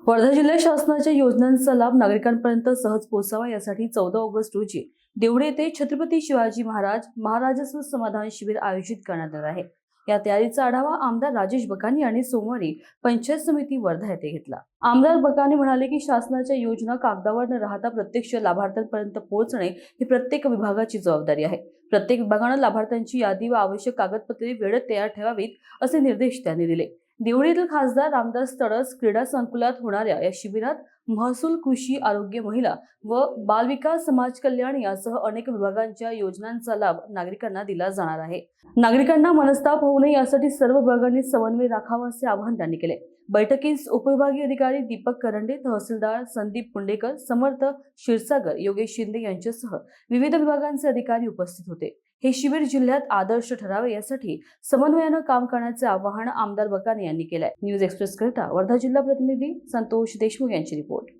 वर्धा जिल्हा शासनाच्या योजनांचा लाभ नागरिकांपर्यंत सहज पोहोचावा यासाठी 14 ऑगस्ट रोजी देवडे येथे छत्रपती शिवाजी महाराजस्व समाधान शिबिर आयोजित करण्यात आले आहे। या तयारीचा आढावा आमदार राजेश बकानी यांनी सोमवारी पंचायत समिती वर्धा येथे घेतला। आमदार बकानी म्हणाले की शासनाच्या योजना कागदावर न राहता प्रत्यक्ष लाभार्थ्यांपर्यंत पोहोचणे ही प्रत्येक विभागाची जबाबदारी आहे। प्रत्येक विभागाने लाभार्थ्यांची यादी व आवश्यक कागदपत्रे वेळेत तयार ठेवावीत असे निर्देश त्यांनी दिले। देवळी येथील खासदार रामदास तडस क्रीडा संकुलात होणाऱ्या या शिबिरात महसूल, कृषी, आरोग्य, महिला व बालविकास, समाज कल्याण यासह अनेक विभागांच्या योजनांचा लाभ नागरिकांना दिला जाणार आहे। नागरिकांना मनस्ताप होऊ नये यासाठी सर्व विभागांनी समन्वय राखावा असे आवाहन त्यांनी केले। बैठकीस उपविभागीय अधिकारी दीपक करंडे, तहसीलदार संदीप पुंडेकर, समर्थ क्षीरसागर, योगेश शिंदे यांच्यासह विविध विभागांचे अधिकारी उपस्थित होते। हे शिबिर जिल्ह्यात आदर्श ठरावे यासाठी समन्वयाने काम करण्याचे आवाहन आमदार बकानी यांनी केले। न्यूज एक्सप्रेस करिता वर्धा जिल्हा प्रतिनिधी संतोष देशमुख यांची रिपोर्ट।